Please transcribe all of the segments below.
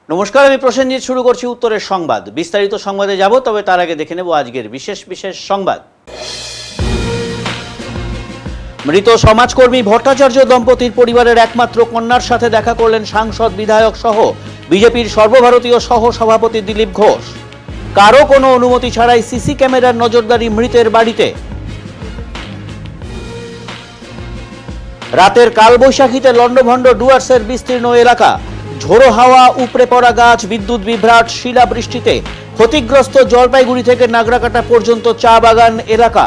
নমস্কার, আমি প্রসেনজিৎ। শুরু করছি উত্তরের সংবাদ। বিস্তারিত সংবাদে যাব, তবে তার আগে দেখে নেব আজকের বিশেষ সংবাদ। মৃত সমাজকর্মী ভট্টাচার্য দম্পতির পরিবারের একমাত্র কন্যার সাথে দেখা করলেন সাংসদ, বিধায়ক সহ বিজেপির সর্বভারতীয় সহ সভাপতি দিলীপ ঘোষ। কারো কোনো অনুমতি ছাড়াই সিসি ক্যামেরার নজরদারি মৃতের বাড়িতে। রাতের কালবৈশাখীতে লন্ডভন্ড ডুয়ার্সের বিস্তীর্ণ এলাকা। ঝোড়ো হাওয়া, উপড়ে পড়া গাছ, বিদ্যুৎ বিভ্রাট, শিলাবৃষ্টিতে ক্ষতিগ্রস্ত জলপাইগুড়ি থেকে নাগরাকাটা পর্যন্ত চা বাগান এলাকা।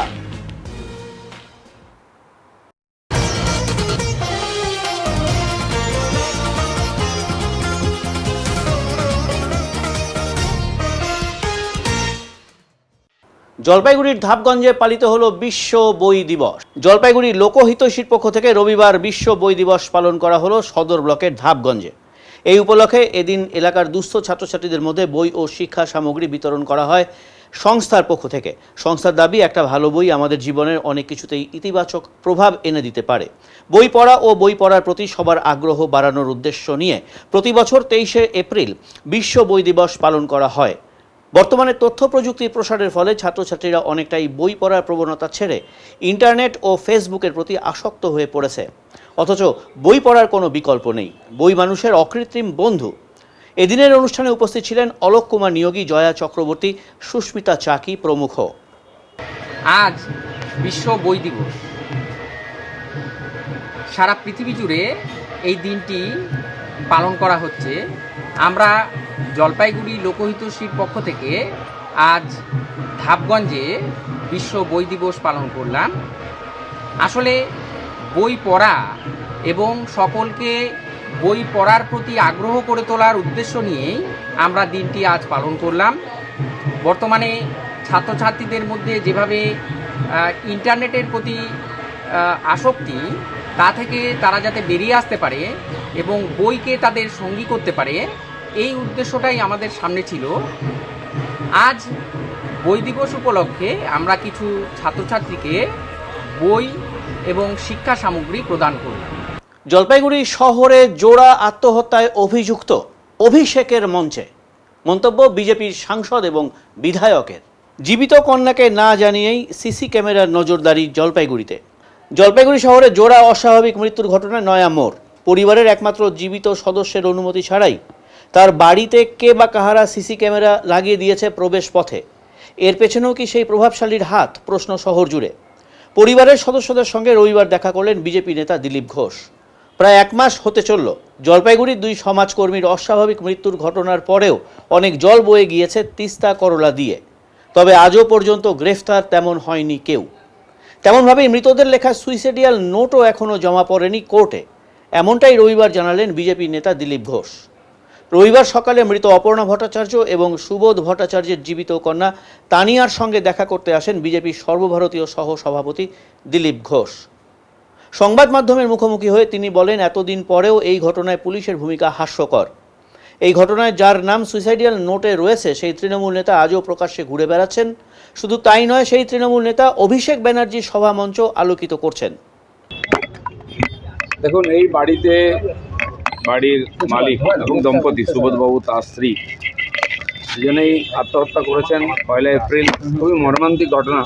জলপাইগুড়ির ধাপগঞ্জে পালিত হলো বিশ্ব বই দিবস। জলপাইগুড়ি লোকহিতৈষীর পক্ষ থেকে রবিবার বিশ্ব বই দিবস পালন করা হলো সদর ব্লকের ধাপগঞ্জে। এই উপলক্ষে এদিন এলাকার দুস্থ ছাত্রছাত্রীদের মধ্যে বই ও শিক্ষা সামগ্রী বিতরণ করা হয় সংস্থার পক্ষ থেকে। সংস্থার দাবি, একটা ভালো বই আমাদের জীবনের অনেক কিছুতেই ইতিবাচক প্রভাব এনে দিতে পারে। বই পড়া ও বই পড়ার প্রতি সবার আগ্রহ বাড়ানোর উদ্দেশ্য নিয়ে প্রতি বছর 23শে এপ্রিল বিশ্ব বই দিবস পালন করা হয়। বর্তমানে তথ্য প্রযুক্তির প্রসারের ফলে ছাত্রছাত্রীরা অনেকটাই বই পড়ার প্রবণতা ছেড়ে ইন্টারনেট ও ফেসবুকের প্রতি আসক্ত হয়ে পড়েছে। অথচ বই পড়ার কোনো বিকল্প নেই। বই মানুষের অকৃত্রিম বন্ধু। এদিনের অনুষ্ঠানে উপস্থিত ছিলেন অলোক কুমার নিয়োগী, জয়া চক্রবর্তী, সুস্মিতা চাকি প্রমুখ। আজ বিশ্ব বই দিবস। সারা পৃথিবী জুড়ে এই দিনটি পালন করা হচ্ছে। আমরা জলপাইগুড়ি লোকহিতৈষীর পক্ষ থেকে আজ ধাপগঞ্জে বিশ্ব বই দিবস পালন করলাম। আসলে বই পড়া এবং সকলকে বই পড়ার প্রতি আগ্রহ করে তোলার উদ্দেশ্য নিয়েই আমরা দিনটি আজ পালন করলাম। বর্তমানে ছাত্রছাত্রীদের মধ্যে যেভাবে ইন্টারনেটের প্রতি আসক্তি, তা থেকে তারা যাতে বেরিয়ে আসতে পারে এবং বইকে তাদের সঙ্গী করতে পারে, এই উদ্দেশ্যটাই আমাদের সামনে ছিল। আজ বই দিবস উপলক্ষে আমরা কিছু ছাত্রছাত্রীকে বই এবং শিক্ষা সামগ্রী প্রদান করলাম। জলপাইগুড়ি শহরে জোড়া আত্মহত্যায় অভিযুক্ত অভিষেকের মঞ্চে মন্তব্য বিজেপির সাংসদ এবং বিধায়কের। জীবিত কন্যাকে না জানিয়েই সিসি ক্যামেরার নজরদারি জলপাইগুড়িতে। জলপাইগুড়ি শহরে জোড়া অস্বাভাবিক মৃত্যুর ঘটনায় নয়া মোড়। পরিবারের একমাত্র জীবিত সদস্যের অনুমতি ছাড়াই তার বাড়িতে কে বা কাহারা সিসি ক্যামেরা লাগিয়ে দিয়েছে প্রবেশ পথে। এর পেছনেও কি সেই প্রভাবশালীর হাত? প্রশ্ন শহর জুড়ে। পরিবারের সদস্যদের সঙ্গে রবিবার দেখা করলেন বিজেপি নেতা দিলীপ ঘোষ। প্রায় এক মাস হতে চলল জলপাইগুড়ির দুই সমাজকর্মীর অস্বাভাবিক মৃত্যুর ঘটনার পরেও অনেক জল বয়ে গিয়েছে তিস্তা করলা দিয়ে। তবে আজও পর্যন্ত গ্রেফতার তেমন হয়নি কেউ। তেমনভাবেই মৃতদের লেখা সুইসাইডিয়াল নোটও এখনও জমা পড়েনি কোর্টে। এমনটাই রবিবার জানালেন বিজেপি নেতা দিলীপ ঘোষ। রবিবার সকালে মৃত অপর্ণা ভট্টাচার্য এবং সুবোধ ভট্টাচার্যের জীবিত কন্যা তানিয়ার সঙ্গে দেখা করতে আসেন বিজেপির সর্বভারতীয় সহ সভাপতি দিলীপ ঘোষ। সংবাদ মাধ্যমের মুখোমুখি হয়ে তিনি বলেন, এতদিন পরেও এই ঘটনায় পুলিশের ভূমিকা হাস্যকর। এই ঘটনায় যার নাম সুইসাইডিয়াল নোটে রয়েছে সেই তৃণমূল নেতা আজও প্রকাশ্যে ঘুরে বেড়াচ্ছেন। শুধু তাই নয়, সেই তৃণমূল নেতা অভিষেক ব্যানার্জির সভামঞ্চ আলোকিত করছেন। দেখুন, এই বাড়িতে বাড়ির মালিক এবং দম্পতি সুবোধবাবু, তার স্ত্রী, দুজনেই আত্মহত্যা করেছেন 1 এপ্রিল। খুবই মর্মান্তিক ঘটনা।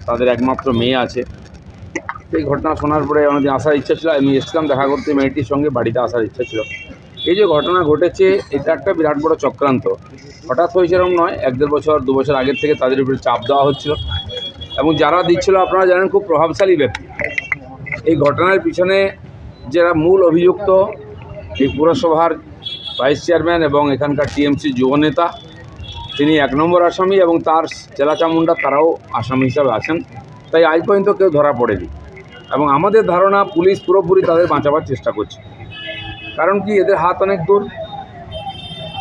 তাদের একমাত্র মেয়ে আছে। এই ঘটনা শোনার পরে অনেকদিন আসার ইচ্ছা ছিল। আমি এসেছিলাম দেখা করতে, মেয়েটির সঙ্গে বাড়িতে আসার ইচ্ছা ছিল। এই যে ঘটনা ঘটেছে, এটা একটা বিরাট বড় চক্রান্ত। হঠাৎ হয়েছে এরকম নয়, 1-1.5 বছর 2 বছর আগের থেকে তাদের উপরে চাপ দেওয়া হচ্ছিল এবং যারা দিচ্ছিল আপনারা জানেন খুব প্রভাবশালী ব্যক্তি। এই ঘটনার পিছনে যারা মূল অভিযুক্ত, এই পুরসভার ভাইস চেয়ারম্যান এবং এখানকার টিএমসি যুবনেতা, তিনি 1 নম্বর আসামি এবং তার চেলাচামুন্ডা তারাও আসামি হিসাবে আছেন। তাই আজ পর্যন্ত কেউ ধরা পড়েনি এবং আমাদের ধারণা পুলিশ পুরোপুরি তাদের বাঁচাবার চেষ্টা করছে। কারণ কি, এদের হাত অনেক দূর।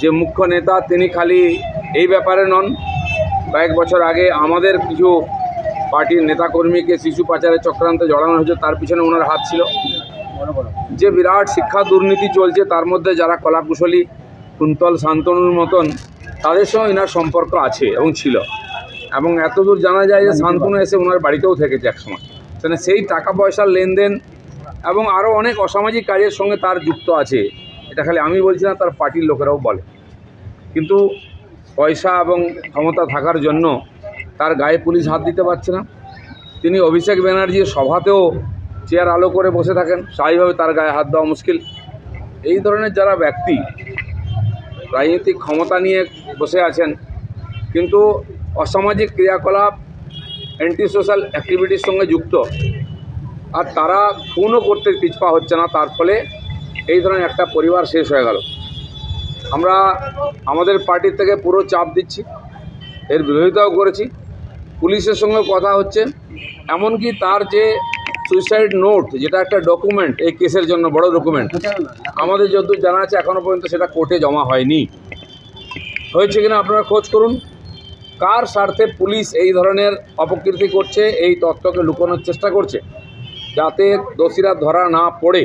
যে মুখ্য নেতা তিনি খালি এই ব্যাপারে নন, কয়েক বছর আগে আমাদের কিছু পার্টির নেতাকর্মীকে শিশু পাচারের চক্রান্তে জড়ানো হয়েছে, তার পিছনে ওনার হাত ছিল। যে বিরাট শিক্ষা দুর্নীতি চলছে, তার মধ্যে যারা কলাকুশলী কুন্তল শান্তনুর মতন, তাদের সঙ্গে এনার সম্পর্ক আছে এবং ছিল। এবং এতদূর জানা যায় যে শান্তনু এসে ওনার বাড়িতেও থেকেছে একসময়। মানে সেই টাকা পয়সার লেনদেন এবং আরও অনেক অসামাজিক কাজের সঙ্গে তার যুক্ত আছে। এটা খালি আমি বলছি না, তার পার্টির লোকেরাও বলে। কিন্তু পয়সা এবং ক্ষমতা থাকার জন্য তার গায়ে পুলিশ হাত দিতে পারছে না। তিনি অভিষেক ব্যানার্জির সভাতেও চেয়ার আলো করে বসে থাকেন, স্বাভাবিকভাবে তার গায়ে হাত দেওয়া মুশকিল। এই ধরনের যারা ব্যক্তি রাজনৈতিক ক্ষমতা নিয়ে বসে আছেন কিন্তু অসামাজিক ক্রিয়াকলাপ, অ্যান্টি সোশ্যাল অ্যাক্টিভিটির সঙ্গে যুক্ত, আর তারা খুনও করতে পিছপা হচ্ছে না, তার ফলে এই ধরনের একটা পরিবার শেষ হয়ে গেল। আমরা আমাদের পার্টির থেকে পুরো চাপ দিচ্ছি, এর বিরোধিতাও করেছি, পুলিশের সঙ্গে কথা হচ্ছে। এমনকি তার যে সুইসাইড নোট, যেটা একটা ডকুমেন্ট এই কেসের জন্য বড় ডকুমেন্ট, আমাদের যতদূর জানা আছে এখনও পর্যন্ত সেটা কোর্টে জমা হয়নি। হয়েছে কিনা আপনারা খোঁজ করুন। কার স্বার্থে পুলিশ এই ধরনের অপকীর্তি করছে, এই তথ্যকে লুকানোর চেষ্টা করছে যাতে দোষীরা ধরা না পড়ে,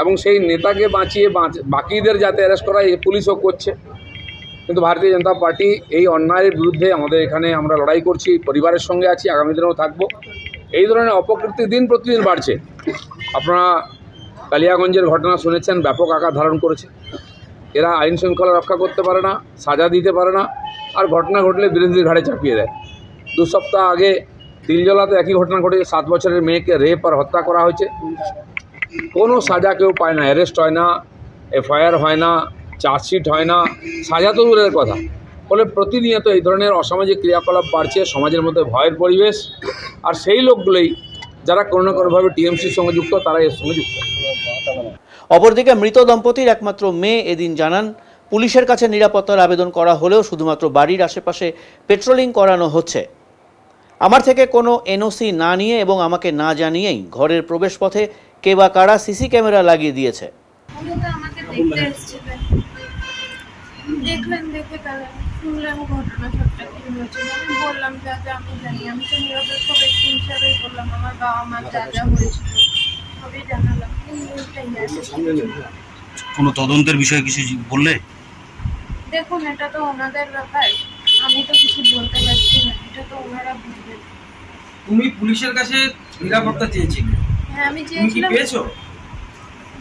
এবং সেই নেতাকে বাঁচিয়ে বাকিদের যাতে অ্যারেস্ট করা, এই পুলিশও করছে। কিন্তু ভারতীয় জনতা পার্টি এই অন্যায়ের বিরুদ্ধে আমাদের এখানে আমরা লড়াই করছি, পরিবারের সঙ্গে আছি, আগামী দিনেও থাকবো। এই ধরনের অপকীর্তি দিন প্রতিদিন বাড়ছে। আপনারা কালিয়াগঞ্জের ঘটনা শুনেছেন, ব্যাপক আকার ধারণ করেছে। এরা আইন শৃঙ্খলা রক্ষা করতে পারে না, সাজা দিতে পারে না, আর ঘটনা ঘটলে বিরোধীদের ঘাড়ে চাপিয়ে দেয়। 2 সপ্তাহ আগে তিলজলাতে একই ঘটনা ঘটেছে, 7 বছরের মেয়েকে রেপ আর হত্যা করা হয়েছে। কোনো সাজা কেউ পায় না, অ্যারেস্ট হয় না, এফআইআর হয় না, চার্জশিট হয় না, সাজা তো দূরের কথা। ফলে প্রতিনিয়ত এই ধরনের অসামাজিক ক্রিয়াকলাপ বাড়ছে, সমাজের মধ্যে ভয়ের পরিবেশ, আর সেই লোকগুলোই যারা কোনো না কোনোভাবে টিএমসির সঙ্গে যুক্ত, তারা এর সঙ্গে যুক্ত। অপরদিকে মৃত দম্পতির একমাত্র মেয়ে এদিন জানান, পুলিশের কাছে নিরাপত্তার আবেদন করা হলেও শুধুমাত্র বাড়ির আশেপাশে পেট্রোলিং করানো হচ্ছে। আমার থেকে কোনো এনওসি না নিয়ে এবং আমাকে না জানিয়েই ঘরের প্রবেশপথে কে বা কারা সিসি ক্যামেরা লাগিয়ে দিয়েছে। দেখলেন, দেখে তাহলে শুনলাম ঘটনা সবটা কি হয়েছে। আমি বললাম যা যা আমি জানি, আমি তো নিরপেক্ষ ব্যক্তি হিসাবেই বললাম আমার বাবা মার যা যা হয়েছিল সবই জানালাম। কোনো তদন্তের বিষয়ে কিছু বললে? দেখুন, এটা তো ওনাদের ব্যাপার, আমি তো কিছু বলতে পারছি না, এটা তো ওনারা বুঝবেন। তুমি পুলিশের কাছে নিরাপত্তা চেয়েছিলে? হ্যাঁ, আমি চেয়েছিলাম। পেয়েছো?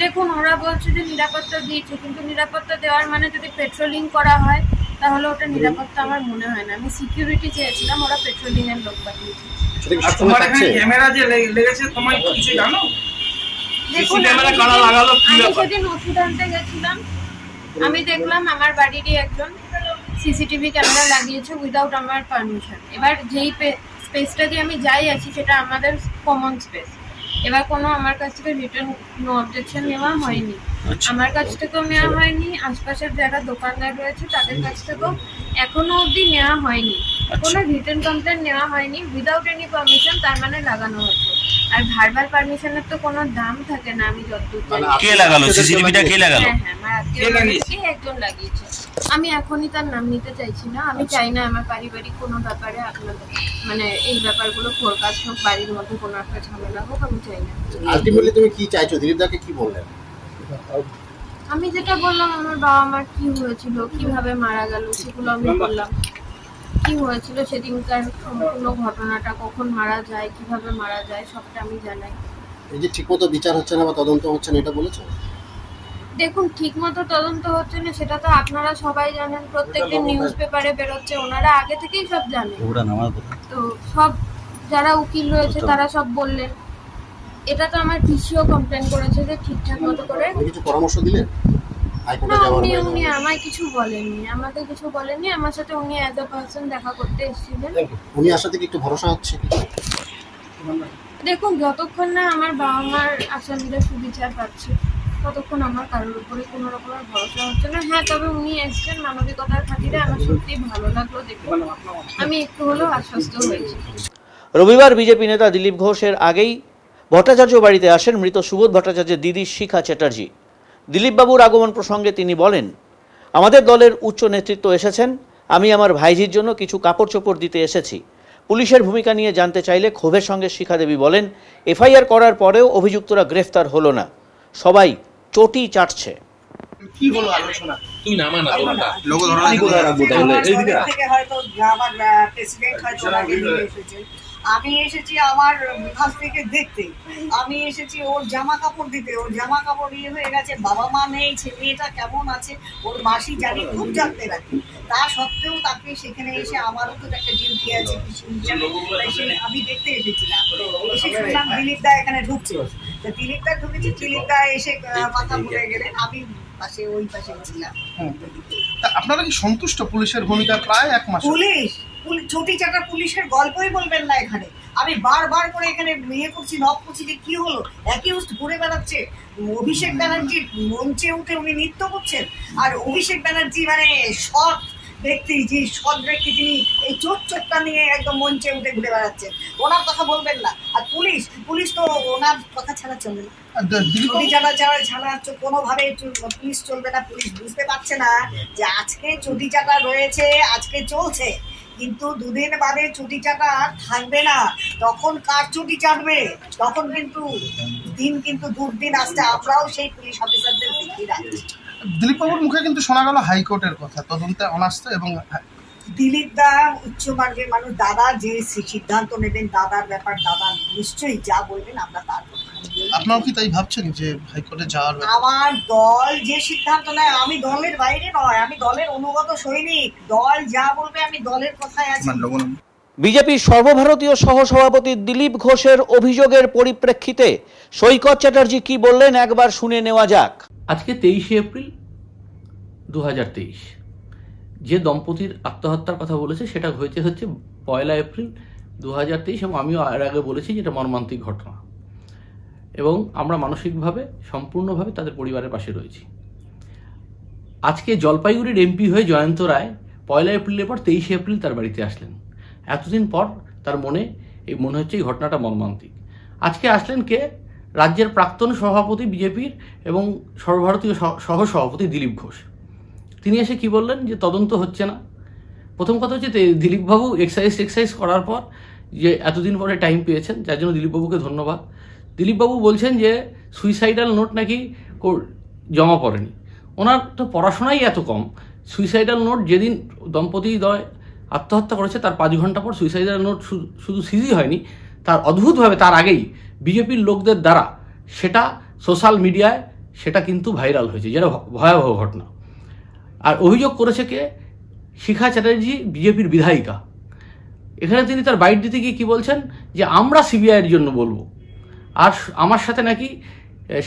দেখুন, ওরা বলছে যে নিরাপত্তা দিয়েছে, কিন্তু নিরাপত্তা দেওয়ার মানে যদি পেট্রোলিং করা হয় তাহলে ওটা নিরাপত্তা আমার মনে হয় না। আমি সিকিউরিটি চেয়েছিলাম, ওরা পেট্রোলিং এর লোক পাঠিয়েছে। আর তোমার এখানে ক্যামেরা যে লেগেছে, তোমার কিছু জানো? দেখুন, আমি সেদিন ওষুধ আনতে গেছিলাম, আমি দেখলাম আমার বাড়িরই একজন সিসিটিভি ক্যামেরা লাগিয়েছে উইদাউট আমার পারমিশন। এবার যেই স্পেসটা দিয়ে আমি যাই আছি সেটা আমাদের কমন স্পেস। এবার কোনো আমার কাছ থেকে রিটার্ন নো অবজেকশন নেওয়া হয়নি, আমার কাছ থেকেও নেওয়া হয়নি, আশপাশের যারা দোকানদার রয়েছে তাদের কাছ থেকেও এখনো অবধি নেওয়া হয়নি। কোনো রিটার্ন কমপ্লেন নেওয়া হয়নি উইদাউট এনি পারমিশন, তার মানে লাগানো হচ্ছে। আর ভারবার পারমিশনের তো কোনো দাম থাকে না, আমি যতদূর জানি। কে লাগালো সিসিটিভিটা? কে লাগালো? হ্যাঁ, আমার আত্মীয় একজন লাগিয়েছে। আমি এখনই তার নাম নিতে চাইছি না, আমি চাই না আমার পারিবারিক কোনো ব্যাপারে আপনাদের মানে এই ব্যাপারগুলো ফোরকাস্ট হোক, বাড়ির মধ্যে কোনো একটা ঝামেলা হোক, আমি চাই না। আলটিমেটলি তুমি কি চাইছো? দিলীপদাকে কি বললেন? আমি যেটা বললাম আমার বাবা মার কি হয়েছিল, কিভাবে মারা গেল, সেগুলো আমি বললাম। কি হয়েছিল সেদিনকার সম্পূর্ণ ঘটনাটা, কখন মারা যায়, কিভাবে মারা যায়, সবটা আমি জানাই। এই যে ঠিকমতো বিচার হচ্ছে না বা তদন্ত হচ্ছে না, এটা বলেছো? দেখুন, ঠিকমতো তদন্ত হচ্ছে না সেটা তো আপনারা সবাই জানেন, প্রত্যেকদিন নিউজ পেপারে বেরোচ্ছে, ওনারা আগে থেকেই সব জানেন। তো সব যারা উকিল রয়েছে তারা সব বললেন। এটা তো আমার পিসিও কমপ্লেন করেছে যে ঠিকঠাক মতো করে। কিছু পরামর্শ দিলেন? উনি আমায় কিছু বলেননি, আমাকে কিছু বলেননি। আমার সাথে উনি অ্যাজ আ পার্সন দেখা করতে এসেছিলেন। উনি আসাতে কি একটু ভরসা হচ্ছে? দেখুন, যতক্ষণ না আমার বাবা মার আসামিরা সুবিচার পাচ্ছে ততক্ষণ আমার কারোর উপরে কোনো রকমের ভরসা হচ্ছে না। হ্যাঁ, তবে উনি এসছেন মানবিকতার খাতিরে, আমার সত্যিই ভালো লাগলো দেখে, আমি একটু হলেও আশ্বস্ত হয়েছি। রবিবার বিজেপি নেতা দিলীপ ঘোষের আগেই ভট্টাচার্য বাড়িতে আসেন মৃত সুবোধ ভট্টাচার্যের দিদি শিখা চ্যাটার্জি। দিলীপবাবুর আগমন প্রসঙ্গে তিনি বলেন, আমাদের দলের উচ্চ নেতৃত্ব এসেছেন, আমি আমার ভাইঝির জন্য কিছু কাপড় চোপড় দিতে এসেছি। পুলিশের ভূমিকা নিয়ে জানতে চাইলে ক্ষোভের সঙ্গে শিখা দেবী বলেন, এফআইআর করার পরেও অভিযুক্তরা গ্রেফতার হলো না, সবাই চটি চাটছে। কি হলো আলোচনা? তুই নামা না লোক ধরনের কোথায় রাখবো তাহলে? থেকে হয়তো আবার প্রেসিডেন্ট হয়তো ওনাকে নিয়ে এসেছেন। আমি এসেছি আমার কাছ থেকে দেখতে, আমি এসেছি ওর জামা কাপড় দিতে, ওর জামা কাপড় ইয়ে হয়ে গেছে, বাবা মা নেই, মেয়েটা কেমন আছে ওর মাসি জানি খুব জানতে রাখে, তা সত্ত্বেও তাকে সেখানে এসে আমারও তো একটা ডিউটি আছে আমি দেখতে এসেছিলাম। এসে শুনলাম দিলীপ দা এখানে ঢুকছে, তো দিলীপ দা ঢুকেছি, দিলীপ দা এসে কথা বলে গেলেন, আমি পাশে ওই পাশে ছিলাম। আপনারা কি সন্তুষ্ট পুলিশের ভূমিকা? প্রায় 1 মাস পুলিশ ছুটি চাটা পুলিশের গল্পই বলবেন না এখানে। আমি বারবার করে এখানে ইয়ে করছি, নক করছি যে কি হলো, অ্যাকিউজড ঘুরে বেড়াচ্ছে। অভিষেক ব্যানার্জি মঞ্চে উঠে উনি নৃত্য করছেন, আর অভিষেক ব্যানার্জি মানে সৎ ব্যক্তি, যে সৎ ব্যক্তি, তিনি এই চোটটা নিয়ে একদম মঞ্চে উঠে ঘুরে বেড়াচ্ছেন, ওনার কথা বলবেন না। আর পুলিশ তো ওনার কথা ছাড়া চলবে না, ছুটি চাটা ছাড়া কোনোভাবে পুলিশ চলবে না। পুলিশ বুঝতে পারছে না যে আজকে ছুটি চাটা রয়েছে, আজকে চলছে, কিন্তু দুদিন বাদে ছুটি চাটা থাকবে না, তখন কার ছুটি চাটবে? তখন কিন্তু দুর্দিন আসছে। আমরাও সেই পুলিশ অফিসারদের দেখি রাখছি। দিলীপ বাবুর মুখে কিন্তু শোনা গেল হাইকোর্টের কথা, তদন্তে অনাস্থা, এবং দিলীপ দা উচ্চমার্গের মানুষ, দাদা যে সিদ্ধান্ত নেবেন, দাদার ব্যাপার, দাদা নিশ্চয়ই যা বলবেন আমরা তার কথা। আপনারাও কি তাই ভাবছেন যে হাইকোর্টে যাওয়ার? আমার দল যে সিদ্ধান্ত নেয়, আমি দলের বাইরে নয়, আমি দলের অনুগত সৈনিক, দল যা বলবে আমি দলের কথায় আছি। বিজেপির সর্বভারতীয় সহসভাপতি দিলীপ ঘোষের অভিযোগের পরিপ্রেক্ষিতে সৈকত চ্যাটার্জি কি বললেন একবার শুনে নেওয়া যাক। আজকে 23শে এপ্রিল 2023, যে দম্পতির আত্মহত্যার কথা বলেছে সেটা হচ্ছে 1 এপ্রিল 2023, এবং আমিও এর আগে বলেছি যে এটা মর্মান্তিক ঘটনা, এবং আমরা মানসিকভাবে সম্পূর্ণভাবে তাদের পরিবারের পাশে রয়েছি। আজকে জলপাইগুড়ির এমপি হয়ে জয়ন্ত রায় 1 এপ্রিলের পর 23শে এপ্রিল তার বাড়িতে আসলেন। এতদিন পর তার মনে হচ্ছে এই ঘটনাটা মর্মান্তিক। আজকে আসলেন কে? রাজ্যের প্রাক্তন সভাপতি বিজেপির এবং সর্বভারতীয় সহসভাপতি দিলীপ ঘোষ। তিনি এসে কি বললেন? যে তদন্ত হচ্ছে না। প্রথম কথা হচ্ছে দিলীপবাবু এক্সারসাইজ করার পর যে এতদিন পরে টাইম পেয়েছেন, যার জন্য দিলীপবাবুকে ধন্যবাদ। দিলীপবাবু বলছেন যে সুইসাইডাল নোট নাকি জমা পড়েনি। ওনার তো পড়াশোনাই এত কম, সুইসাইডাল নোট যেদিন দম্পতিদ্বয় আত্মহত্যা করেছে তার 5 ঘন্টা পর সুইসাইডাল নোট শুধু সিজি হয়নি, তার অদ্ভুতভাবে তার আগেই বিজেপির লোকদের দ্বারা সেটা সোশ্যাল মিডিয়ায় সেটা কিন্তু ভাইরাল হয়েছে, যেটা ভয়াবহ ঘটনা। আর অভিযোগ করেছে কে? শিখা চ্যাটার্জি, বিজেপির বিধায়িকা। এখানে তিনি তার বাইট দিতে গিয়ে কি বলছেন? যে আমরা সিবিআইয়ের জন্য বলবো, আর আমার সাথে নাকি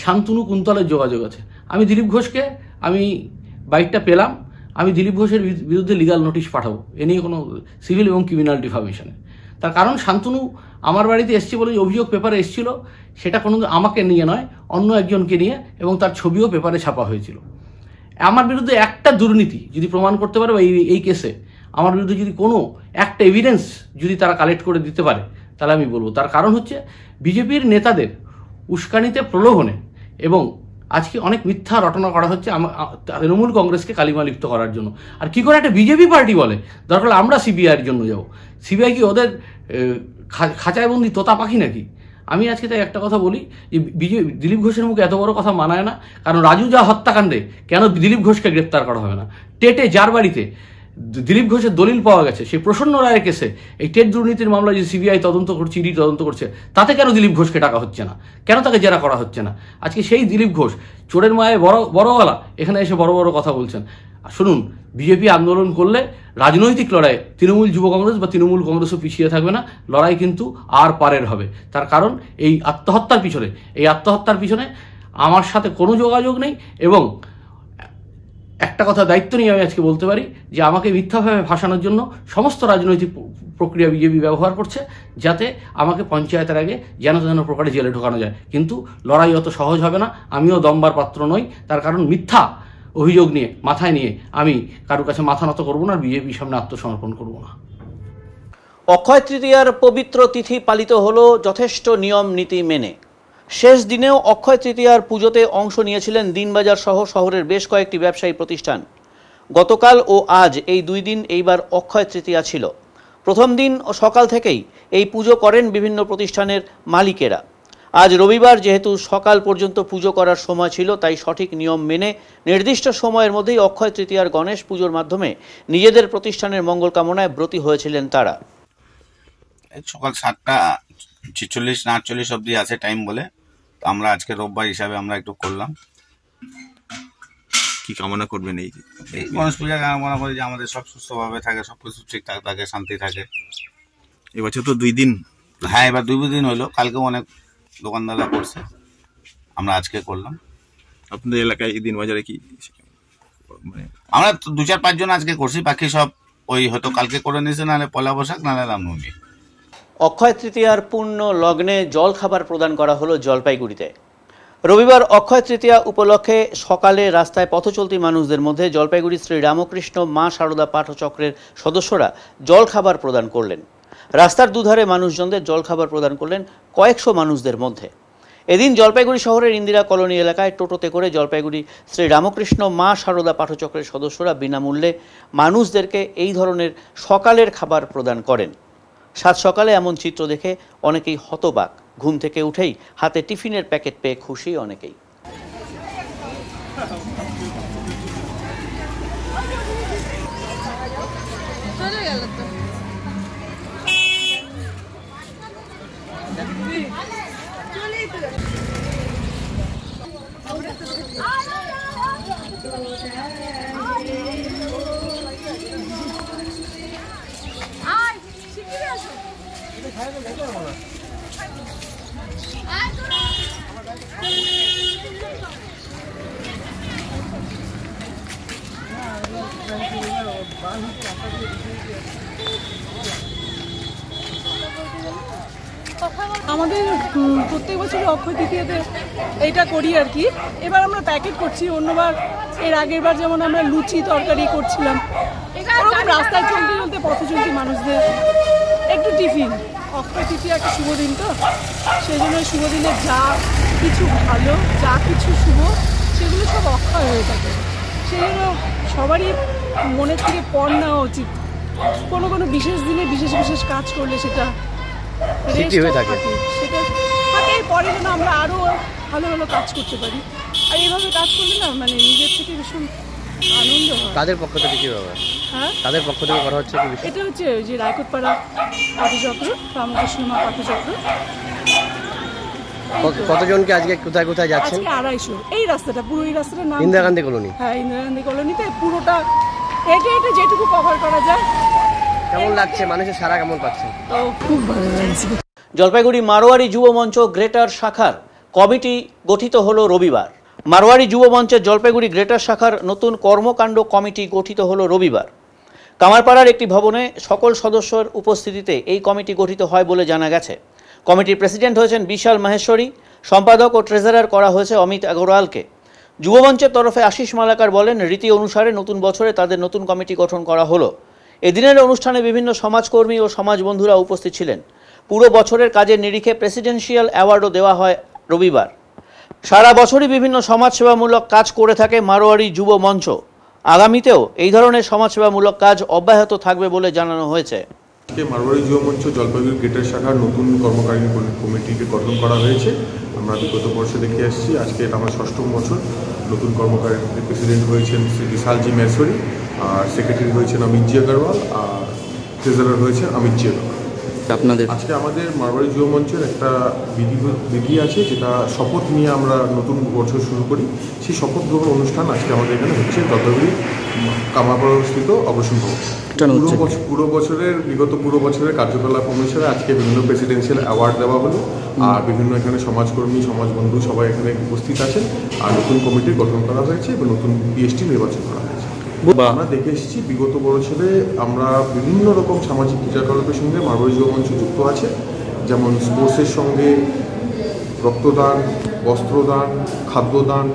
শান্তনু কুন্তলের যোগাযোগ আছে। আমি দিলীপ ঘোষকে বাইটটা পেলাম, আমি দিলীপ ঘোষের বিরুদ্ধে লিগাল নোটিশ পাঠাবো, এ নিয়ে কোনো সিভিল এবং ক্রিমিনাল ডিফামেশনে। তার কারণ শান্তনু আমার বাড়িতে এসছে বলে অভিযোগ পেপারে এসেছিল, সেটা কোনো আমাকে নিয়ে নয়, অন্য একজনকে নিয়ে, এবং তার ছবিও পেপারে ছাপা হয়েছিল। আমার বিরুদ্ধে একটা দুর্নীতি যদি প্রমাণ করতে পারে, বা এই কেসে আমার বিরুদ্ধে যদি কোনো একটা এভিডেন্স যদি তারা কালেক্ট করে দিতে পারে, তাহলে আমি বলবো। তার কারণ হচ্ছে বিজেপির নেতাদের উস্কানিতে, প্রলোভনে, এবং আজকে অনেক মিথ্যা রটনা করা হচ্ছে তৃণমূল কংগ্রেসকে কালিমা লিপ্ত করার জন্য। আর কি করে একটা বিজেপি পার্টি বলে দরকার আমরা সিবিআইয়ের জন্য যাবো? সিবিআই কি ওদের খাঁচায় বন্দি তোতা পাখি নাকি? আমি আজকে তাই একটা কথা বলি যে দিলীপ ঘোষের মুখে এত বড় কথা মানায় না। কারণ রাজু যা হত্যাকাণ্ডে কেন দিলীপ ঘোষকে গ্রেপ্তার করা হবে না? টেটে যার বাড়িতে দিলীপ ঘোষের দলিল পাওয়া গেছে, সেই প্রসন্ন রায়ের কেসে এই টেট দুর্নীতির মামলা যে সিবিআই তদন্ত করছে, ইডি তদন্ত করছে, তাতে কেন দিলীপ ঘোষকে ডাকা হচ্ছে না? কেন তাকে জেরা করা হচ্ছে না? আজকে সেই দিলীপ ঘোষ চোরের মায়ে বড়ওয়ালা এখানে এসে বড় বড় কথা বলছেন। শুনুন, বিজেপি আন্দোলন করলে রাজনৈতিক লড়াই তৃণমূল যুব কংগ্রেস বা তৃণমূল কংগ্রেসও পিছিয়ে থাকবে না, লড়াই কিন্তু আর পারের হবে। তার কারণ এই আত্মহত্যার পিছনে আমার সাথে কোনো যোগাযোগ নেই, এবং একটা কথা দায়িত্ব নিয়ে আমি আজকে বলতে পারি যে আমাকে মিথ্যাভাবে ভাসানোর জন্য সমস্ত রাজনৈতিক প্রক্রিয়া বিজেপি ব্যবহার করছে, যাতে আমাকে পঞ্চায়েতের আগে যেন প্রকারে জেলে ঢোকানো যায়। কিন্তু লড়াই অত সহজ হবে না, আমিও দমবার পাত্র নই। তার কারণ মিথ্যা অভিযোগ নিয়ে মাথায় নিয়ে আমি কারোর কাছে মাথা নত করবো না, বিজেপির সামনে আত্মসমর্পণ করবো না। অক্ষয় তৃতীয়ার পবিত্র তিথি পালিত হলো যথেষ্ট নিয়ম নীতি মেনে। শেষ দিনেও অক্ষয় তৃতীয়ার পুজোতে অংশ নিয়েছিলেন দিনবাজার সহ শহরের বেশ কয়েকটি ব্যবসায়ী প্রতিষ্ঠান। গতকাল ও আজ এই 2 দিন এইবার অক্ষয় তৃতীয়া ছিল। প্রথম দিন ও সকাল থেকেই এই পুজো করেন বিভিন্ন প্রতিষ্ঠানের মালিকেরা। আজ রবিবার যেহেতু সকাল পর্যন্ত পুজো করার সময় ছিল, তাই সঠিক নিয়ম মেনে নির্দিষ্ট সময়ের মধ্যেই অক্ষয় তৃতীয়ার গণেশ পুজোর মাধ্যমে নিজেদের প্রতিষ্ঠানের মঙ্গল কামনায় ব্রতী হয়েছিলেন তারা। এই সকাল 7:46 না 48 অবধি আছে টাইম বলে, তো আমরা আজকে রোববার হিসাবে আমরা একটু করলাম। কি কামনা করবেন এই গণেশ পূজা কামনা করি যে আমাদের সব সুস্থভাবে থাকে, সব কিছু ঠিকঠাক থাকে, শান্তি থাকে। এবছর তো 2 দিন। হ্যাঁ, এবার 2 দিন হলো, কালকেও অনেক দোকানদাররা করছে, আমরা আজকে করলাম। আপনাদের এলাকায় এই দিন বাজারে কি মানে আমরা 2-4-5 জন আজকে করছি, বাকি সব ওই হয়তো কালকে করে নিয়েছে, নাহলে পয়লা বৈশাখ নাহলে রামনবমী। অক্ষয় তৃতীয়ার পূর্ণ লগ্নে জল খাবার প্রদান করা হলো জলপাইগুড়িতে। রবিবার অক্ষয় তৃতীয়া উপলক্ষে সকালে রাস্তায় পথচলতি মানুষদের মধ্যে জলপাইগুড়ি শ্রী রামকৃষ্ণ মা সারদা পাঠচক্রের সদস্যরা জল খাবার প্রদান করলেন। রাস্তার দুধারে মানুষজনদের জল খাবার প্রদান করলেন কয়েকশো মানুষদের মধ্যে। এদিন জলপাইগুড়ি শহরের ইন্দিরা কলোনি এলাকায় টোটোতে করে জলপাইগুড়ি শ্রী রামকৃষ্ণ মা সারদা পাঠচক্রের সদস্যরা বিনামূল্যে মানুষদেরকে এই ধরনের সকালের খাবার প্রদান করেন। সাত সকালে এমন চিত্র দেখে অনেকেই হতবাক। ঘুম থেকে উঠেই হাতে টিফিনের প্যাকেট পেয়ে খুশি অনেকেই। আমাদের প্রত্যেক বছর অক্ষয় তৃতীয়াতে এইটা করি আর কি। এবার আমরা প্যাকেট করছি, অন্যবার এর আগের বার যেমন আমরা লুচি তরকারি করছিলাম, ওরকম রাস্তায় চলতে চলতে পথচলতি মানুষদের একটু টিফিন। অক্ষয় তৃতীয়া একটা শুভ দিন, তো সেই জন্য শুভ দিনে যা কিছু ভালো, যা কিছু শুভ, সেগুলো সব অক্ষয় হয়ে থাকে। সেই জন্য সবারই মনের থেকে পণ নেওয়া উচিত। কোনো কোনো বিশেষ দিনে বিশেষ বিশেষ কাজ করলে সেটা সেটা থাকে, পরে যেন আমরা আরও ভালো ভালো কাজ করতে পারি। আর এইভাবে কাজ করলে না মানে নিজের থেকে ভীষণ আনন্দ হয়। তাদের পক্ষ থেকে কীভাবে? হ্যাঁ, তাদের পক্ষ থেকে করা হচ্ছে কি? এটা হচ্ছে যে রায়কোটপাড়া পাঠচক্র, রামকৃষ্ণ মা পাঠচক্র। কতজনকে আজকে কোথায় কোথায় যাচ্ছেন? আজকে 250। এই রাস্তাটা পুরো, এই রাস্তাটার নাম ইন্দিরা গান্ধী কলোনি। হ্যাঁ, ইন্দিরা গান্ধী কলোনিতে পুরোটা হেঁটে হেঁটে যেটুকু কভার করা যায়। কেমন লাগছে? মানুষের সারা কেমন পাচ্ছে? তো খুব ভালো লাগছে। জলপাইগুড়ি মারোয়ারি যুব মঞ্চ গ্রেটার শাখার কমিটি গঠিত হলো রবিবার। মারোয়ারি যুব মঞ্চের জলপাইগুড়ি গ্রেটার শাখার নতুন কর্মকাণ্ড কমিটি গঠিত হলো রবিবার। কামারপাড়ার একটি ভবনে সকল সদস্যর উপস্থিতিতে এই কমিটি গঠিত হয় বলে জানা গেছে। কমিটির প্রেসিডেন্ট হয়েছেন বিশাল মাহেশ্বরী, সম্পাদক ও ট্রেজারার করা হয়েছে অমিত আগরওয়ালকে। যুবমঞ্চের তরফে আশিস মালাকার বলেন, রীতি অনুসারে নতুন বছরে তাদের নতুন কমিটি গঠন করা হলো। এদিনের অনুষ্ঠানে বিভিন্ন সমাজকর্মী ও সমাজ বন্ধুরা উপস্থিত ছিলেন। পুরো বছরের কাজের নিরিখে প্রেসিডেন্সিয়াল অ্যাওয়ার্ডও দেওয়া হয় রবিবার। সারা বছরই বিভিন্ন সমাজসেবামূলক কাজ করে থাকে মারোয়ারি যুব মঞ্চ। আগামীতেও এই ধরনের সমাজসেবামূলক কাজ অব্যাহত থাকবে বলে জানানো হয়েছে। মারোয়ারি যুব মঞ্চ জলপাইগুড়ি গ্রেটার শাখার নতুন কর্মকারিণী কমিটিকে গঠন করা হয়েছে। আমরা বিগত বর্ষে দেখে আসছি, আজকে এটা আমার 6ম বছর। নতুন কর্মকারিণীতে প্রেসিডেন্ট হয়েছেন শ্রী বিশালজি মাহেশ্বরী, আর সেক্রেটারি হয়েছেন অমিতজি আগরওয়াল, আর ট্রেজারার হয়েছেন অমিতজি আগরওয়াল। আপনাদের আজকে আমাদের মারোয়ারি যুব মঞ্চের একটা বিধি আছে, যেটা শপথ নিয়ে আমরা নতুন বছর শুরু করি। সেই শপথ গ্রহণ অনুষ্ঠান আজকে আমাদের এখানে হচ্ছে জলপাইগুড়ি কামারপাড়াস্থিত অগ্রসর ভবন। পুরো বছরের কার্যকলাপ অনুসারে আজকে বিভিন্ন প্রেসিডেন্সিয়াল অ্যাওয়ার্ড দেওয়া হলো, আর বিভিন্ন এখানে সমাজকর্মী, সমাজবন্ধু সবাই এখানে উপস্থিত আছেন। আর নতুন কমিটির গঠন করা হয়েছে এবং নতুন পিএসটি নির্বাচন করা হয়েছে। আমরা দেখে এসেছি বিগত বছরে আমরা বিভিন্ন রকম সামাজিক ক্রিয়াকলাপের সঙ্গে মারোয়ারি যুব মঞ্চ যুক্ত আছে, যেমন স্পোর্টসের সঙ্গে রক্তদান, বস্ত্রদান, খাদ্যদান,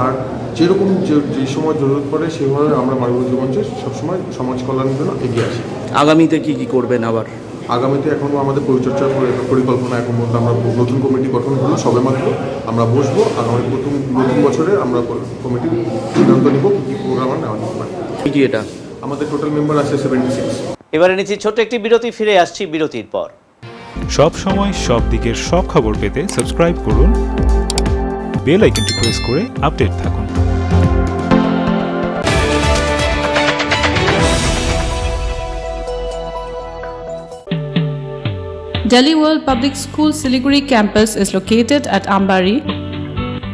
আর যেরকম যে সময় জরুরত পড়ে সেভাবে আমরা মারোয়ারি যুব মঞ্চ সবসময় সমাজ কল্যাণের জন্য এগিয়ে আসি। আগামীতে কি কি করবেন? আবার আগামীতে এখনও আমাদের পরিচর্যার পরিকল্পনা এখন মধ্যে আমরা নতুন কমিটি গঠন হলো সবেমাত্র। আমরা বসবো, আগামী নতুন বছরে আমরা কমিটির সিদ্ধান্ত নিব কী প্রোগ্রাম নেওয়া যেতে পারে। এটা আমাদের টোটাল মেম্বার আছে 76। এবারে নিচ্ছি ছোট্ট একটি বিরতি, ফিরে আসছি বিরতির পর। সব সময় সব দিকের সব খবর পেতে সাবস্ক্রাইব করুন, বেল আইকনটি প্রেস করে আপডেট থাকুন। Delhi World Public School Siliguri campus is located at Ambari,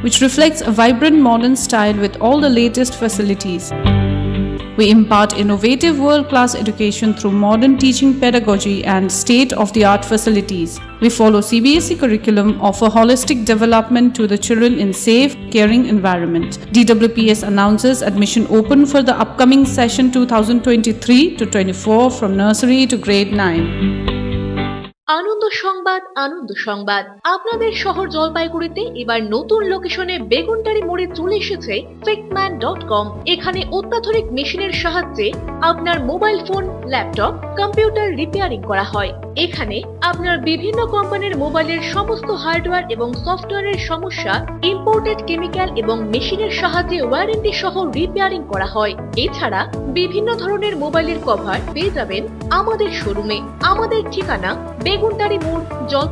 which reflects a vibrant modern style with all the latest facilities. We impart innovative world-class education through modern teaching pedagogy and state-of-the-art facilities. We follow CBSE curriculum, offer holistic development to the children in safe, caring environment. DWPS announces admission open for the upcoming session 2023-24 from nursery to grade 9. আনন্দ সংবাদ, আনন্দ সংবাদ। আপনাদের শহর জলপাইগুড়িতে এবার নতুন লোকেশনে বেগুনটারি মোড়ে চলে এসেছে fixman.com। এখানে অত্যাধুনিক মেশিনের সাহায্যে আপনার mobile phone, laptop, computer repairing করা হয়। এখানে আপনার বিভিন্ন কোম্পানির মোবাইলের সমস্ত হার্ডওয়্যার এবং সফটওয়্যারের সমস্যা ইম্পোর্টেড কেমিক্যাল এবং মেশিনের সাহায্যে ওয়ারেন্টি সহ রিপেয়ারিং করা হয়। এছাড়া বিভিন্ন ধরনের মোবাইলের কভার পেয়ে যাবেন আমাদের শোরুমে। আমাদের ঠিকানা বেগুনটারি মোড়, জল।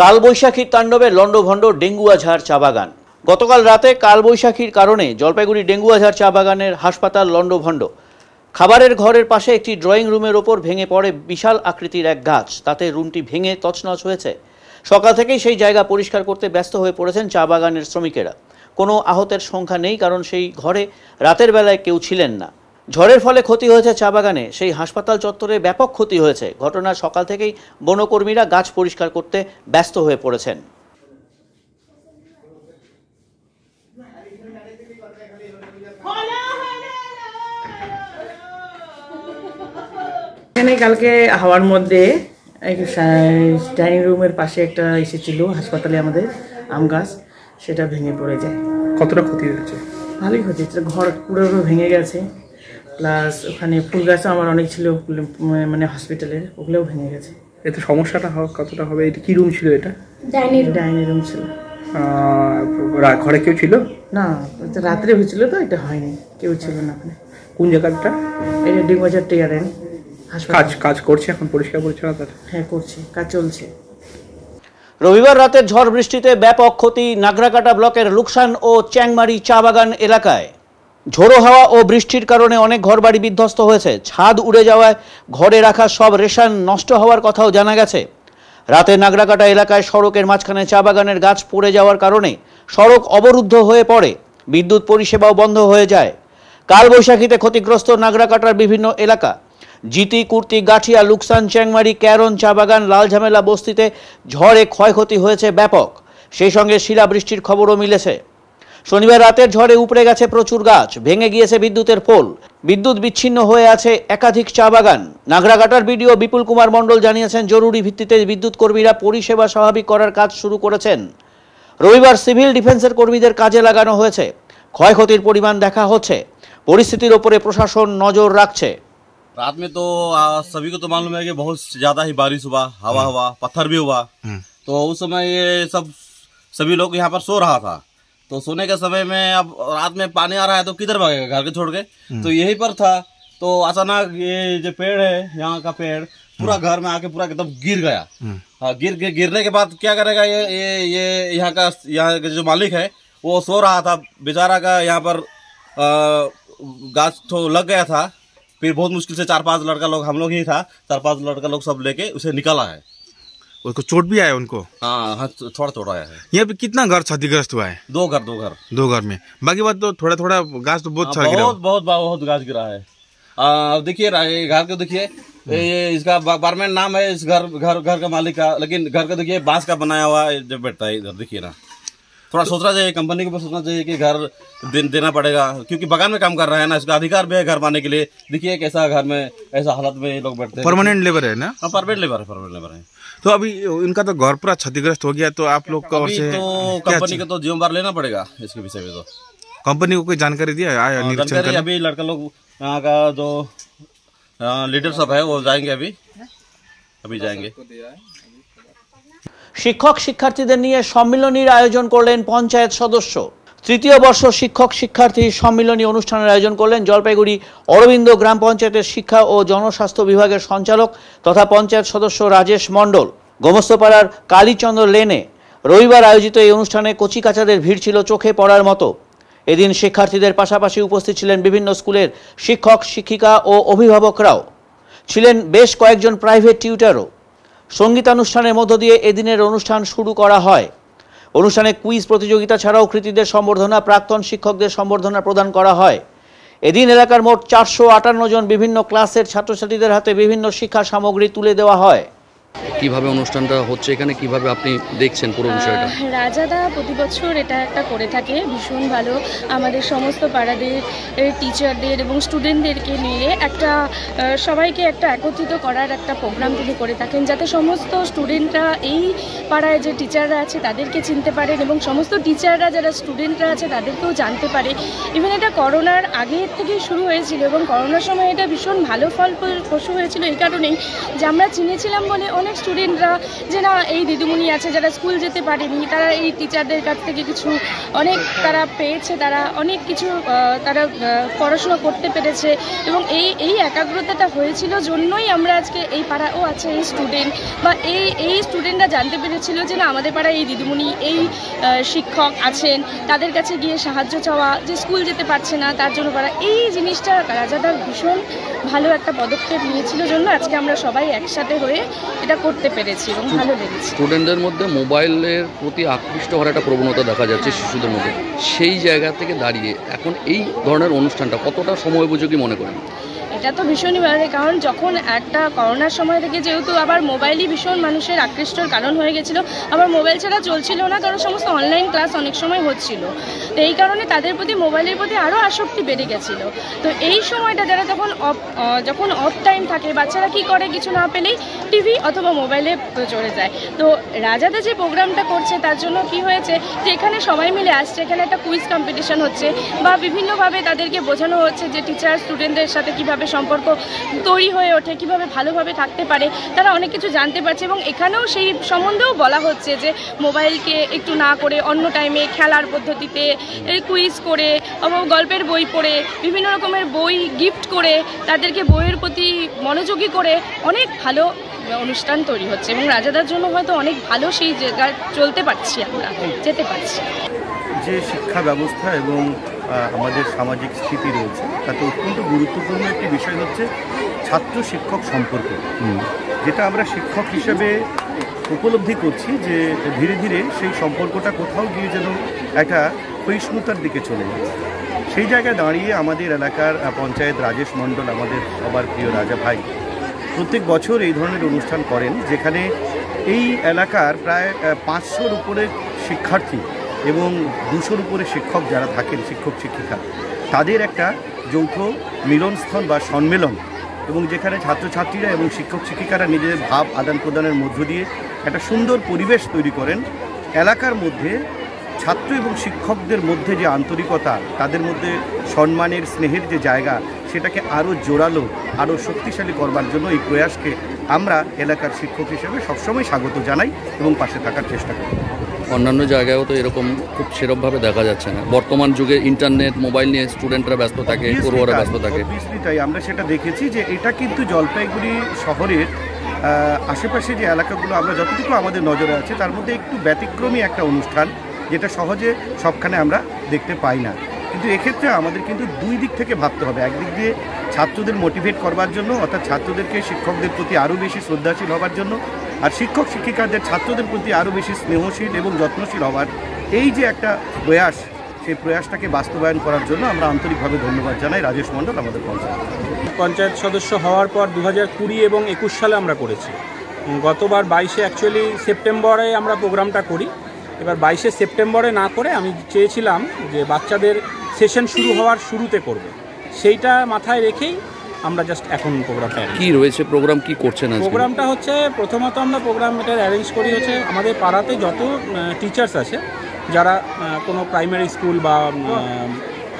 কালবৈশাখীর তাণ্ডবে লন্ডভন্ড ডেঙ্গুয়াঝাড় চা বাগান। গতকাল রাতে কালবৈশাখীর কারণে জলপাইগুড়ি ডেঙ্গুয়াঝাড় চা বাগানের হাসপাতাল লন্ডভন্ড। খাবারের ঘরের পাশে একটি ড্রয়িং রুমের ওপর ভেঙে পড়ে বিশাল আকৃতির এক গাছ, তাতে রুমটি ভেঙে তছনছ হয়েছে। সকাল থেকেই সেই জায়গা পরিষ্কার করতে ব্যস্ত হয়ে পড়েছেন চা বাগানের শ্রমিকেরা। কোনো আহতের সংখ্যা নেই, কারণ সেই ঘরে রাতের বেলায় কেউ ছিলেন না। ঝড়ের ফলে ক্ষতি হয়েছে চা বাগানে, সেই হাসপাতাল চত্বরে ব্যাপক ক্ষতি হয়েছে। ঘটনার সকাল থেকেই বনকর্মীরা গাছ পরিষ্কার করতে ব্যস্ত হয়ে পড়েছেন। এখানে কালকে হাওয়ার মধ্যে ডাইনিং রুমের পাশে একটা এসেছিল হাসপাতালে আমাদের আম গাছ, সেটা ভেঙে পড়ে যায়। কতটা ক্ষতি হয়েছে? ভালোই ক্ষতি, ঘর পুরো ভেঙে গেছে, প্লাস ওখানে ফুল গাছও আমার অনেক ছিল, মানে হসপিটালের, ওগুলোও ভেঙে গেছে। এতে সমস্যাটা কতটা হবে? এটা কি রুম ছিল? এটা ডাইনিং রুম ছিল। ঘরে কেউ ছিল না? রাত্রে হয়েছিল তো, এটা হয়নি, কেউ ছিল না। কোন জায়গাটা? এটা ডিগবাজার টিআরএন কাজ করছে এখন পরিষ্কার পরিচ্ছন্নতা? হ্যাঁ করছে, কাজ চলছে। রবিবার রাতের ঝড় বৃষ্টিতে ব্যাপক ক্ষতি নাগরাকাটা ব্লকের লুকসান ও চ্যাংমারি চা বাগান এলাকায়। ঝোড়ো হাওয়া ও বৃষ্টির কারণে অনেক ঘরবাড়ি বিধ্বস্ত হয়েছে। ছাদ উড়ে যাওয়ায় ঘরে রাখা সব রেশন নষ্ট হওয়ার কথাও জানা গেছে। রাতে নাগরাকাটা এলাকায় সড়কের মাঝখানে চা বাগানের গাছ পড়ে যাওয়ার কারণে সড়ক অবরুদ্ধ হয়ে পড়ে, বিদ্যুৎ পরিষেবাও বন্ধ হয়ে যায়। কালবৈশাখীতে ক্ষতিগ্রস্ত নাগরাকাটার বিভিন্ন এলাকা। জিতি, কুর্তি, গাঠিয়া, লুকসান, চ্যাংমারি, ক্যারন চা বাগান, লালঝামেলা বস্তিতে ঝড়ে ক্ষয়ক্ষতি হয়েছে ব্যাপক। সেই সঙ্গে শিলাবৃষ্টির খবরও মিলেছে। শনিবার রাতের ঝড়ে উপড়ে গেছে প্রচুর গাছ, ভেঙে গিয়েছে বিদ্যুতের পোল, বিদ্যুৎ বিচ্ছিন্ন হয়ে আছে একাধিক চা বাগান। নাগরাকাটার বিডিও বিপুল কুমার মণ্ডল জানিয়েছেন, জরুরি ভিত্তিতে বিদ্যুৎ কর্মীরা পরিষেবা স্বাভাবিক করার কাজ শুরু করেছেন। রবিবার সিভিল ডিফেন্সের কর্মীদের কাজে লাগানো হয়েছে। ক্ষয়ক্ষতির পরিমাণ দেখা হচ্ছে। পরিস্থিতির ওপরে প্রশাসন নজর রাখছে। रात में तो सभी को तो मालूम है कि बहुत ज्यादा ही बारिश हुआ, हवा पत्थर भी हुआ। तो उस समय ये सभी लोग यहाँ पर सो रहा था। तो सोने के समय में अब रात में पानी आ रहा है तो किधर भागेगा घर के छोड़ के? तो यही पर था। तो अचानक ये जो पेड़ है, यहाँ का पेड़ पूरा घर में आके पूरा एकदम गिर गया। गिरने के बाद क्या करेगा ये यहाँ का जो मालिक है वो सो रहा था बेचारा का। यहाँ पर गाछ तो लग गया था, फिर बहुत मुश्किल से 4-5 लड़का लोग, हम लोग ही था, 4-5 लड़का लोग सब लेके उसे निकाला है। उसको चोट भी आया उनको? हाँ, थोड़ा थोड़ा आया है। यहाँ पे कितना घर क्षतिग्रस्त हुआ है? दो घर में। बाकी बात तो थोड़ा गाछ तो बहुत बहुत गाछ गिरा है। देखिए घर को देखिए, ये इसका अपार्टमेंट नाम है इस घर का मालिक का, लेकिन घर का देखिए बांस का बनाया हुआ जो बैठता है इधर, देखिए ना। थोड़ा सोचना चाहिए, कंपनी को सोचना चाहिए कि घर देना पड़ेगा, क्योंकि बगान में काम कर रहा है ना, इसका अधिकार भी है घर पाने के लिए। देखिए कैसा घर में ऐसा हालत में ये लोग बैठते हैं। परमानेंट लेबर है ना? परमानेंट लेबर है। तो अभी इनका तो घर पूरा क्षतिग्रस्त हो गया, तो आप लोग का अभी तो कंपनी को तो जिम्मेदार लेना पड़ेगा इसके विषय में। तो कंपनी को कोई जानकारी दिया आया निरीक्षण करने? अभी लड़का लोग यहाँ का जो लीडर सब है वो जाएंगे, अभी जाएंगे। শিক্ষক শিক্ষার্থীদের নিয়ে সম্মিলনীর আয়োজন করলেন পঞ্চায়েত সদস্য। তৃতীয় বর্ষ শিক্ষক শিক্ষার্থী সম্মিলনী অনুষ্ঠানের আয়োজন করলেন জলপাইগুড়ি অরবিন্দ গ্রাম পঞ্চায়েতের শিক্ষা ও জনস্বাস্থ্য বিভাগের সঞ্চালক তথা পঞ্চায়েত সদস্য রাজেশ মণ্ডল। গোমস্তপাড়ার কালীচন্দ্র লেনে রবিবার আয়োজিত এই অনুষ্ঠানে কচিকাচাদের ভিড় ছিল চোখে পড়ার মতো। এদিন শিক্ষার্থীদের পাশাপাশি উপস্থিত ছিলেন বিভিন্ন স্কুলের শিক্ষক শিক্ষিকা ও অভিভাবকরাও, ছিলেন বেশ কয়েকজন প্রাইভেট টিউটারও। সঙ্গীতানুষ্ঠানের মধ্য দিয়ে এদিনের অনুষ্ঠান শুরু করা হয়। অনুষ্ঠানে কুইজ প্রতিযোগিতা ছাড়াও কৃতীদের সম্বর্ধনা, প্রাক্তন শিক্ষকদের সম্বর্ধনা প্রদান করা হয়। এদিন এলাকার মোট 458 জন বিভিন্ন ক্লাসের ছাত্রছাত্রীদের হাতে বিভিন্ন শিক্ষা সামগ্রী তুলে দেওয়া হয়। কিভাবে অনুষ্ঠানটা হচ্ছে এখানে, কিভাবে আপনি দেখছেন পুরো বিষয়টা? রাজাদা প্রতি বছর এটা একটা করে থাকে, ভীষণ ভালো। আমাদের সমস্ত পাড়াদের টিচারদের এবং স্টুডেন্টদেরকে নিয়ে একটা সবাইকে একটা একত্রিত করার একটা প্রোগ্রাম তিনি করে থাকেন, যাতে সমস্ত স্টুডেন্টরা এই পাড়ায় যে টিচাররা আছে তাদেরকে চিনতে পারেন এবং সমস্ত টিচাররা যারা স্টুডেন্টরা আছে তাদেরকেও জানতে পারে। ইভেন এটা করোনার আগের থেকেই শুরু হয়েছিল এবং করোনার সময় এটা ভীষণ ভালো ফলপ্রসূ হয়েছিল এই কারণেই যে আমরা চিনেছিলাম বলে অনেক স্টুডেন্টরা যে না এই দিদিমণি আছে যারা স্কুল যেতে পারেনি, তারা এই টিচারদের কাছ থেকে কিছু অনেক তারা পেয়েছে, তারা অনেক কিছু তারা পড়াশোনা করতে পেরেছে এবং এই একাগ্রতাটা হয়েছিল জন্যই আমরা আজকে এই পাড়াও আছে এই স্টুডেন্ট বা এই স্টুডেন্টরা জানতে পেরেছিল যে না আমাদের পাড়ায় এই দিদিমণি এই শিক্ষক আছেন, তাদের কাছে গিয়ে সাহায্য চাওয়া, যে স্কুল যেতে পারছে না তার জন্য পাড়া, এই জিনিসটা রাজাদার ভীষণ ভালো একটা পদক্ষেপ নিয়েছিল জন্য আজকে আমরা সবাই একসাথে হয়ে এটা করতে পেরেছি এবং ভালো লেগেছে। স্টুডেন্টদের মধ্যে মোবাইলের প্রতি আকৃষ্ট হওয়ার একটা প্রবণতা দেখা যাচ্ছে শিশুদের মধ্যে, সেই জায়গা থেকে দাঁড়িয়ে এখন এই ধরনের অনুষ্ঠানটা কতটা সময়োপযোগী মনে করেন? এটা তো ভীষণই ভালো, কারণ যখন একটা করোনার সময় থেকে যেহেতু আবার মোবাইলই ভীষণ মানুষের আকৃষ্টর কারণ হয়ে গেছিলো, আবার মোবাইল ছাড়া চলছিল না কারণ সমস্ত অনলাইন ক্লাস অনেক সময় হচ্ছিল, তো এই কারণে তাদের প্রতি মোবাইলের প্রতি আরও আসক্তি বেড়ে গেছিলো। তো এই সময়টা যারা যখন অফ টাইম থাকে বাচ্চারা কি করে, কিছু না পেলেই টিভি অথবা মোবাইলে চলে যায়। তো রাজাদা যে প্রোগ্রামটা করছে তার জন্য কি হয়েছে যে এখানে সবাই মিলে আসছে, এখানে একটা কুইজ কম্পিটিশন হচ্ছে বা বিভিন্নভাবে তাদেরকে বোঝানো হচ্ছে যে টিচার স্টুডেন্টদের সাথে কীভাবে সম্পর্ক তৈরি হয়ে ওঠে, কিভাবে ভালোভাবে থাকতে পারে, তারা অনেক কিছু জানতে পারছে এবং এখানেও সেই সম্বন্ধেও বলা হচ্ছে যে মোবাইলকে একটু না করে অন্য টাইমে খেলার পদ্ধতিতে কুইজ করে গল্পের বই পড়ে বিভিন্ন রকমের বই গিফট করে তাদেরকে বইয়ের প্রতি মনোযোগী করে অনেক ভালো অনুষ্ঠান তৈরি হচ্ছে এবং রাজাদার জন্য হয়তো অনেক ভালো সেই জায়গায় চলতে পারছি, আমরা যেতে পারছি। যে শিক্ষা ব্যবস্থা এবং আমাদের সামাজিক স্থিতি রয়েছে তাতে অত্যন্ত গুরুত্বপূর্ণ একটি বিষয় হচ্ছে ছাত্র শিক্ষক সম্পর্ক, যেটা আমরা শিক্ষক হিসেবে উপলব্ধি করছি যে ধীরে ধীরে সেই সম্পর্কটা কোথাও গিয়ে যেন একটা ক্ষয়িষ্ণুতার দিকে চলে যাচ্ছে। সেই জায়গায় দাঁড়িয়ে আমাদের এলাকার পঞ্চায়েত রাজেশ মণ্ডল, আমাদের সবার প্রিয় রাজা ভাই, প্রত্যেক বছর এই ধরনের অনুষ্ঠান করেন যেখানে এই এলাকার প্রায় 500-র উপরে শিক্ষার্থী এবং 200-র উপরে শিক্ষক যারা থাকেন, শিক্ষক শিক্ষিকা, তাদের একটা যৌথ মিলনস্থল বা সম্মেলন এবং যেখানে ছাত্রছাত্রীরা এবং শিক্ষক শিক্ষিকারা নিজেদের ভাব আদান প্রদানের মধ্য দিয়ে একটা সুন্দর পরিবেশ তৈরি করেন। এলাকার মধ্যে ছাত্র এবং শিক্ষকদের মধ্যে যে আন্তরিকতা, তাদের মধ্যে সম্মানের স্নেহের যে জায়গা, সেটাকে আরও জোরালো আরও শক্তিশালী করবার জন্য এই প্রয়াসকে আমরা এলাকার শিক্ষক হিসেবে সবসময় স্বাগত জানাই এবং পাশে থাকার চেষ্টা করি। অন্যান্য জায়গায়ও তো এরকম খুব সেরকমভাবে দেখা যাচ্ছে না, বর্তমান যুগে ইন্টারনেট মোবাইল নিয়ে স্টুডেন্টরা ব্যস্ত থাকে, পড়ুয়ারা ব্যস্ত থাকে। তাই আমরা সেটা দেখেছি যে এটা কিন্তু জলপাইগুড়ি শহরের আশেপাশে যে এলাকাগুলো আমরা যতটুকু আমাদের নজরে আছে তার মধ্যে একটু ব্যতিক্রমী একটা অনুষ্ঠান, যেটা সহজে সবখানে আমরা দেখতে পাই না। কিন্তু এক্ষেত্রে আমাদের কিন্তু দুই দিক থেকে ভাবতে হবে। একদিক দিয়ে ছাত্রদের মোটিভেট করবার জন্য, অর্থাৎ ছাত্রদেরকে শিক্ষকদের প্রতি আরও বেশি শ্রদ্ধাশীল হবার জন্য, আর শিক্ষক শিক্ষিকাদের ছাত্রদের প্রতি আরও বেশি স্নেহশীল এবং যত্নশীল হওয়ার এই যে একটা প্রয়াস, সেই প্রয়াসটাকে বাস্তবায়ন করার জন্য আমরা আন্তরিকভাবে ধন্যবাদ জানাই রাজেশ মণ্ডল, আমাদের পঞ্চায়েত সদস্য হওয়ার পর 2020 এবং 21 সালে আমরা করেছি। গতবার 22-এ অ্যাকচুয়ালি সেপ্টেম্বরে আমরা প্রোগ্রামটা করি এবার 22শে সেপ্টেম্বরে না করে আমি চেয়েছিলাম যে বাচ্চাদের সেশন শুরু হওয়ার শুরুতে করব, সেইটা মাথায় রেখেই আমরা জাস্ট এখন প্রোগ্রামটা কি রয়েছে, প্রোগ্রাম কি করছেন? প্রোগ্রামটা হচ্ছে প্রথমত আমরা প্রোগ্রাম এটা অ্যারেঞ্জ করি হচ্ছে আমাদের পাড়াতে যত টিচার্স আছে যারা কোনো প্রাইমারি স্কুল বা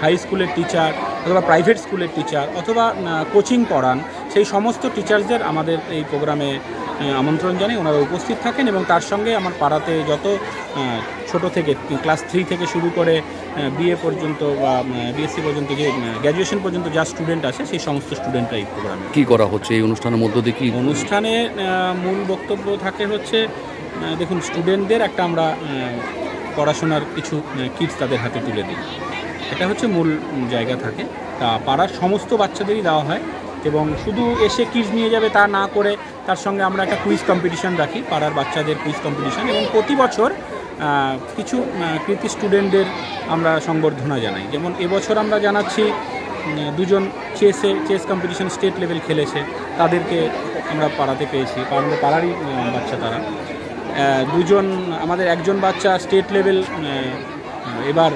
হাই স্কুলের টিচার অথবা প্রাইভেট স্কুলের টিচার অথবা কোচিং পড়ান, সেই সমস্ত টিচার্সদের আমাদের এই প্রোগ্রামে আমন্ত্রণ জানাই, ওনারা উপস্থিত থাকেন এবং তার সঙ্গে আমার পাড়াতে যত ছোট থেকে ক্লাস 3 থেকে শুরু করে বিএ পর্যন্ত বা বিএসসি পর্যন্ত যে গ্র্যাজুয়েশন পর্যন্ত যা স্টুডেন্ট আছে সেই সমস্ত স্টুডেন্টরা এই প্রোগ্রামে। কী করা হচ্ছে এই অনুষ্ঠানের মধ্য দিয়ে? কি অনুষ্ঠানে মূল বক্তব্য থাকে হচ্ছে দেখুন স্টুডেন্টদের একটা আমরা পড়াশোনার কিছু কিটস তাদের হাতে তুলে দিই, এটা হচ্ছে মূল জায়গা থাকে। তা পাড়ার সমস্ত বাচ্চাদেরই দেওয়া হয় এবং শুধু এসে কিটস নিয়ে যাবে তা না করে তার সঙ্গে আমরা একটা কুইজ কম্পিটিশান রাখি, পাড়ার বাচ্চাদের কুইজ কম্পিটিশান, এবং প্রতি বছর কিছু কৃতি স্টুডেন্টদের আমরা সংবর্ধনা জানাই। যেমন এবছর আমরা জানাচ্ছি দুজন চেস কম্পিটিশান স্টেট লেভেল খেলেছে, তাদেরকে আমরা পাড়াতে পেয়েছি, আমাদের পাড়ারই বাচ্চা তারা। দুজন আমাদের একজন বাচ্চা স্টেট লেভেল এবার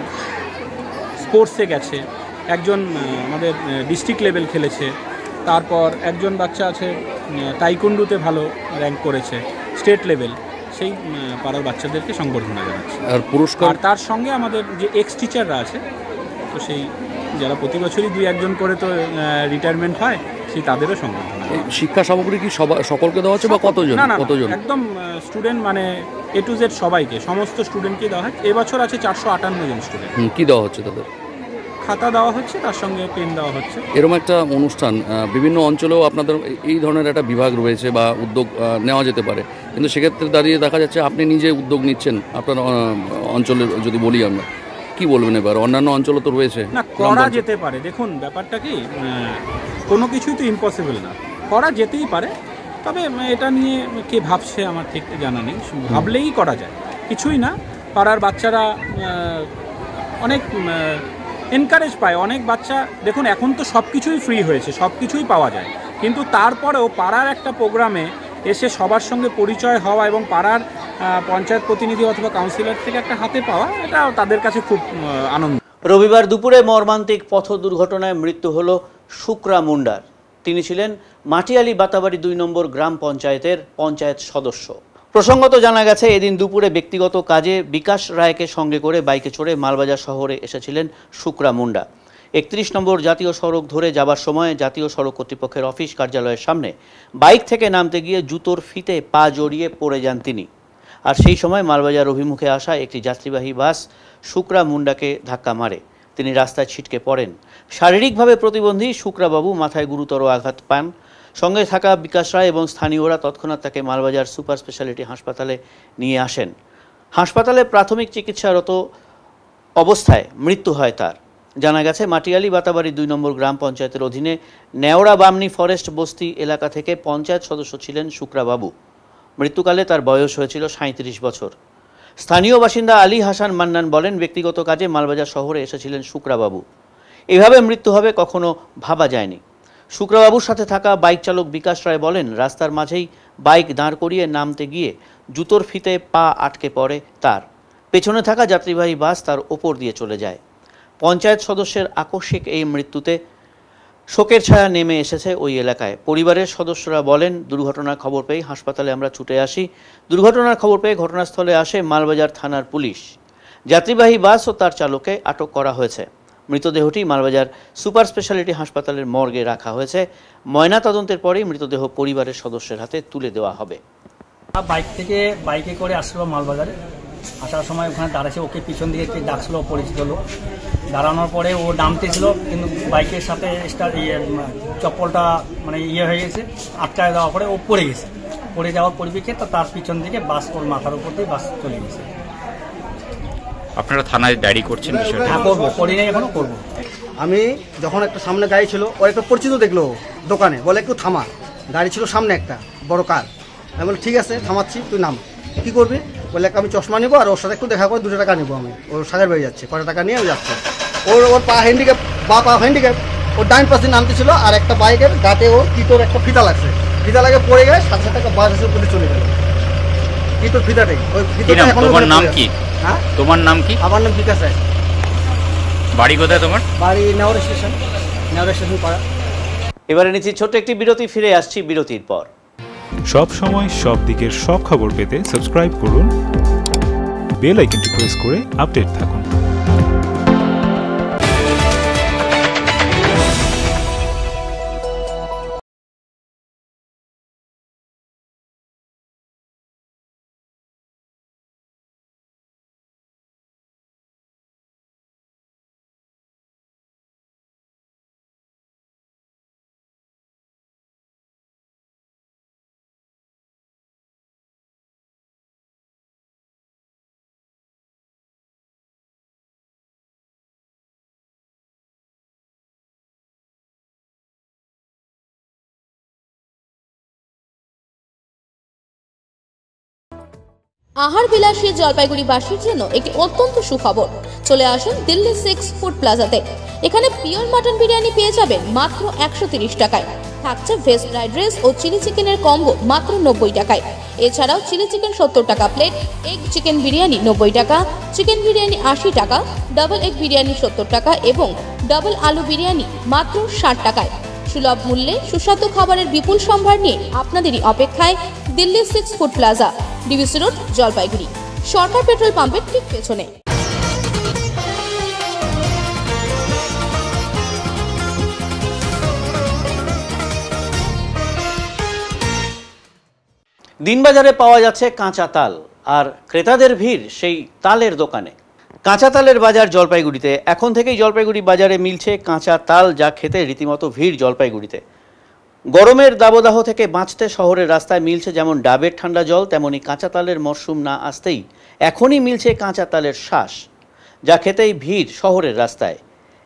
স্পোর্টসে গেছে, একজন আমাদের ডিস্ট্রিক্ট লেভেল খেলেছে, তারপর একজন বাচ্চা আছে তাইকুন্ডুতে ভালো র্যাঙ্ক করেছে স্টেট লেভেল, সেই পাড়ার বাচ্চাদেরকে সংবর্ধনা জানাচ্ছে। আর পুরস্কার তার সঙ্গে আমাদের যে এক্স টিচাররা আছে, তো সেই যারা প্রতি বছরই 2-1 করে তো রিটায়ারমেন্ট হয়, সেই তাদেরও সংবর্ধনা। শিক্ষা সামগ্রী কি সকলকে দেওয়া হচ্ছে বা কতজন? কতজন? একদম স্টুডেন্ট মানে A to Z সবাইকে, সমস্ত স্টুডেন্টকে দেওয়া হয়। এবছর আছে 458 জন স্টুডেন্ট। কি দেওয়া হচ্ছে তাদের? খাতা দেওয়া হচ্ছে, তার সঙ্গে পেন দেওয়া হচ্ছে। এরকম একটা অনুষ্ঠান বিভিন্ন অঞ্চলেও আপনাদের এই ধরনের একটা বিভাগ রয়েছে বা উদ্যোগ নেওয়া যেতে পারে, কিন্তু সেক্ষেত্রে দাঁড়িয়ে দেখা যাচ্ছে আপনি নিজে উদ্যোগ নিচ্ছেন আপনার অঞ্চলে। যদি বলি আমরা, কি বলবেন এবার? অন্যান্য অঞ্চলও তো রয়েছে, না করা যেতে পারে। দেখুন ব্যাপারটা কি, কোনো কিছুই তো ইম্পসিবল না, করা যেতেই পারে। তবে এটা নিয়ে কে ভাবছে আমার ঠিক জানা নেই, ভাবলেই করা যায়, কিছুই না। পাড়ার বাচ্চারা অনেক এনকারেজ পায়, অনেক বাচ্চা দেখুন এখন তো সব কিছুই ফ্রি হয়েছে, সব কিছুই পাওয়া যায়, কিন্তু তারপরেও পাড়ার একটা প্রোগ্রামে এসে সবার সঙ্গে পরিচয় হওয়া এবং পাড়ার পঞ্চায়েত প্রতিনিধি অথবা কাউন্সিলর থেকে একটা হাতে পাওয়া, এটা তাদের কাছে খুব আনন্দ। রবিবার দুপুরে মর্মান্তিক পথ দুর্ঘটনায় মৃত্যু হলো শুক্রা মুন্ডার। তিনি ছিলেন মাটিয়ালি বাতাবাড়ি 2 নম্বর গ্রাম পঞ্চায়েতের পঞ্চায়েত সদস্য। প্রসঙ্গত জানা গেছে এদিন দুপুরে ব্যক্তিগত কাজে বিকাশ রায়কে সঙ্গে করে বাইকে চড়ে মালবাজার শহরে এসেছিলেন শুক্রা মুন্ডা। 31 নম্বর জাতীয় সড়ক ধরে যাবার সময় জাতীয় সড়ক কর্তৃপক্ষের অফিস কার্যালয়ের সামনে বাইক থেকে নামতে গিয়ে জুতোর ফিতে পা জড়িয়ে পড়ে যান তিনি। আর সেই সময় মালবাজার অভিমুখে আসা একটি যাত্রীবাহী বাস শুক্রা মুন্ডাকে ধাক্কা মারে। তিনি রাস্তায় ছিটকে পড়েন। শারীরিকভাবে প্রতিবন্ধী শুক্রাবাবু মাথায় গুরুতর আঘাত পান। সঙ্গে থাকা বিকাশ রায় এবং স্থানীয়রা তৎক্ষণাৎ তাকে মালবাজার সুপার স্পেশালিটি হাসপাতালে নিয়ে আসেন। হাসপাতালে প্রাথমিক চিকিৎসারত অবস্থায় মৃত্যু হয় তার। জানা গেছে মাটিয়ালি বাতাবাড়ি 2 নম্বর গ্রাম পঞ্চায়েতের অধীনে নেওড়া বামনি ফরেস্ট বস্তি এলাকা থেকে পঞ্চায়েত সদস্য ছিলেন শুক্রাবাবু। মৃত্যুকালে তার বয়স হয়েছিল 37 বছর। স্থানীয় বাসিন্দা আলী হাসান মান্নান বলেন, ব্যক্তিগত কাজে মালবাজার শহরে এসেছিলেন শুক্রাবাবু। এভাবে মৃত্যু হবে কখনো ভাবা যায়নি। শুক্রাবাবুর সাথে থাকা বাইক চালক বিকাশ রায় বলেন, রাস্তার মাঝেই বাইক দাঁড় করিয়ে নামতে গিয়ে জুতোর ফিতে পা আটকে পড়ে তার। পেছনে থাকা যাত্রীবাহী বাস তার ওপর দিয়ে চলে যায়। পঞ্চায়েত সদস্যের আকস্মিক এই মৃত্যুতে শোকের ছায়া নেমে এসেছে ওই এলাকায়। পরিবারের সদস্যরা বলেন, দুর্ঘটনার খবর পেয়ে হাসপাতালে আমরা ছুটে আসি। দুর্ঘটনার খবর পেয়ে ঘটনাস্থলে আসে মালবাজার থানার পুলিশ। যাত্রীবাহী বাস ও তার চালককে আটক করা হয়েছে। মৃতদেহটি মালবাজার সুপার স্পেশালিটি হাসপাতালের মর্গে রাখা হয়েছে। ময়না তদন্তের পরেই মৃতদেহ পরিবারের সদস্যের হাতে তুলে দেওয়া হবে। বাইকে করে আসলো মালবাজারে, আসার সময় ওখানে দাঁড়াচ্ছে, ওকে পিছন দিকে কে ডাকছিল পরিচিত লোক। দাঁড়ানোর পরে ও নামতেছিল, কিন্তু বাইকের সাথে চপ্পলটা মানে হয়ে গেছে, আটকায় দেওয়ার পরে ও পড়ে গেছে। পড়ে যাওয়ার পরিপ্রেক্ষিতে তার পিছন দিকে বাস ওর মাথার উপর দিয়ে বাস চলে গেছে। আপনারা থানায় ডায়েরি করছেন বিষয়টা? হ্যাঁ করবো, করি নাই এখনো করবো। আমি যখন একটা সামনে গাড়ি ছিল, ওর একটা পরিচিত দেখলো দোকানে, বলে একটু থামা। গাড়ি ছিল সামনে একটা বড় কার। আমি বলি ঠিক আছে থামাচ্ছি, তুই নাম। কি করবি? বলে আমি চশমা নেবো আর ওর সাথে একটু দেখা করে 2 টাকা নেবো। আমি ওর সাগের বাড়ি যাচ্ছে, কটা টাকা নিয়ে আমি যাচ্ছি। ওর পা হ্যান্ডিক্যাপ, পা হ্যান্ডিক্যাপ, ওর ডাইন পাশে নামতে ছিল। আর একটা বাইকের গাতে ওর কিটোর একটা ফিতা লাগছে, ফিতা লাগে পড়ে গেছে, সাথে সাথে বাস এসে উপরে চলে গেল। কিটোর ফিতাটাই, ওই ফিতাটা এখন নাম কি হ্যাঁ তোমার নাম কি? আমার নাম বিকাশ রায়। বাড়ি কোথায় তোমার? বাড়ি নেওয়ার স্টেশন, নেওয়ার স্টেশন পাড়া। এবারে নিচ্ছি ছোট্ট একটি বিরতি, ফিরে আসছি বিরতির পর। সব সময় সব দিকের সব খবর পেতে সাবস্ক্রাইব করুন, বেল আইকনটি প্রেস করে আপডেট থাকুন। আহার বিলাসী জলপাইগুড়িবাসীর জন্য একটি অত্যন্ত সুখবর। চলে আসুন দিল্লি 6 ফুড প্লাজাতে। এখানে পিওর মাটন বিরিয়ানি পেয়ে যাবেন মাত্র 130 টাকায়। থাকছে ভেজ ফ্রাইড রাইস ও চিলি চিকেনের কম্বো মাত্র 90 টাকায়। এছাড়াও চিলি চিকেন 70 টাকা প্লেট, এগ চিকেন বিরিয়ানি 90 টাকা, চিকেন বিরিয়ানি 80 টাকা, ডাবল এগ বিরিয়ানি 70 টাকা এবং ডাবল আলু বিরিয়ানি মাত্র 60 টাকায়। সুলভ মূল্যে সুস্বাদু খাবারের বিপুল সম্ভার নিয়ে আপনাদেরই অপেক্ষায় Delhi 6 food plaza, DVC road, Jalpaiguri, Sarkar petrol পাম্পের ঠিক পেছনে। দিনবাজারে পাওয়া যাচ্ছে কাঁচা তাল, আর ক্রেতাদের ভিড় সেই তালের দোকানে। কাঁচা তালের বাজার জলপাইগুড়িতে। এখন থেকেই জলপাইগুড়ি বাজারে মিলছে কাঁচা তাল, যা খেতে রীতিমতো ভিড় জলপাইগুড়িতে। গরমের দাবদাহ থেকে বাঁচতে শহরের রাস্তায় মিলছে যেমন ডাবের ঠান্ডা জল, তেমনি কাঁচা তালের মরশুম না আসতেই এখনই মিলছে কাঁচা তালের শাঁস, যা খেতেই ভিড় শহরের রাস্তায়।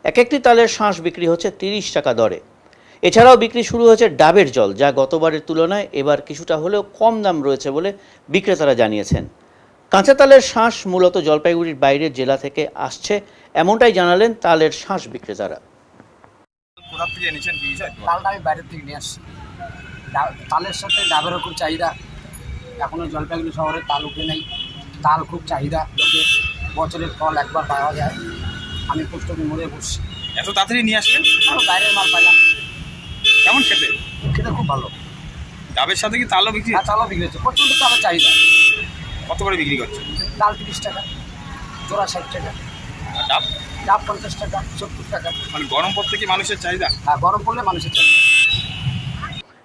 এক একটি তালের শাঁস বিক্রি হচ্ছে 30 টাকা দরে। এছাড়াও বিক্রি শুরু হয়েছে ডাবের জল, যা গতবারের তুলনায় এবার কিছুটা হলেও কম দাম রয়েছে বলে বিক্রেতারা জানিয়েছেন। কাঁচা তালের শাঁস মূলত জলপাইগুড়ির বাইরের জেলা থেকে আসছে, এমনটাই জানালেন তালের শাঁস বিক্রেতারা। তালটা আমি বাইরের থেকে নিয়ে আসছি। তালের সাথে ডাবেরও খুব চাহিদা। এখনও জলপাইগুড়ি শহরে তাল উঠে নেই। তাল খুব চাহিদা, লোকের বছরের ফল একবার পাওয়া যায়। আমি কষ্টকে মরে বসছি। এত তাড়াতাড়ি নিয়ে আসলেন? আরও বাইরের মাল পাইলাম। কেমন খেতে? খেতে খুব ভালো। ডাবের সাথে কি তালও বিক্রি? হ্যাঁ, তালও বিক্রি হচ্ছে। প্রচণ্ড তালের চাহিদা। কত করে বিক্রি করছে? তাল 30 টাকা, জোড়া 60 টাকা, আর ডাব? ডাব 50 টাকা, 70 টাকা। মানে গরম পড়তে কি মানুষের চাহিদা? হ্যাঁ, গরম পড়লে মানুষের চাহিদা।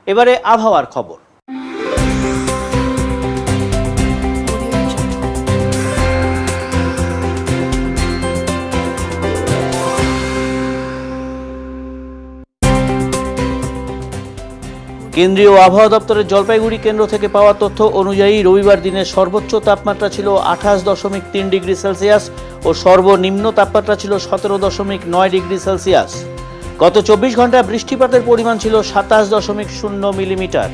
এবারে আবহাওয়ার খবর। কেন্দ্রীয় আবহাওয়া দপ্তরের জলপাইগুড়ি কেন্দ্র থেকে পাওয়া তথ্য অনুযায়ী রবিবার দিনের সর্বোচ্চ তাপমাত্রা ছিল 28.3 ডিগ্রি সেলসিয়াস ও সর্বনিম্ন তাপমাত্রা ছিল 17.9 ডিগ্রি সেলসিয়াস। গত 24 ঘন্টায় বৃষ্টিপাতের পরিমাণ ছিল 27.0 মিলিমিটার।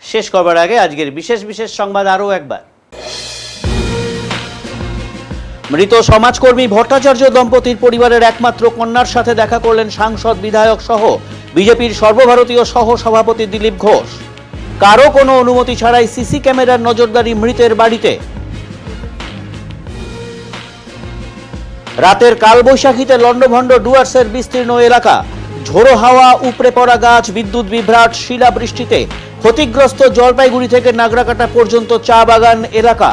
শেষ করবার আগে আজকের বিশেষ বিশেষ সংবাদ আরও একবার। মৃত সমাজকর্মী ভট্টাচার্য দম্পতির পরিবারের একমাত্র কন্যার সাথে দেখা করলেন সাংসদ, বিধায়ক সহ বিজেপির সর্বভারতীয় সহ সভাপতি দিলীপ ঘোষ। কারো কোনো অনুমতি ছাড়াই সিসি ক্যামেরার নজরদারি মৃতের বাড়িতে। রাতের কালবৈশাখীতে লন্ডভন্ড ডুয়ার্সের বিস্তীর্ণ এলাকা। ঝোড়ো হাওয়া, উপড়ে পড়া গাছ, বিদ্যুৎ বিভ্রাট, শিলাবৃষ্টিতে ক্ষতিগ্রস্ত জলপাইগুড়ি থেকে নাগরাকাটা পর্যন্ত চা বাগান এলাকা।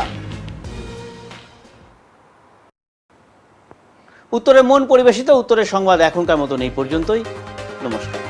উত্তরে মন পরিবেশিত উত্তরের সংবাদ এখনকার মতন এই পর্যন্তই। নমস্কার।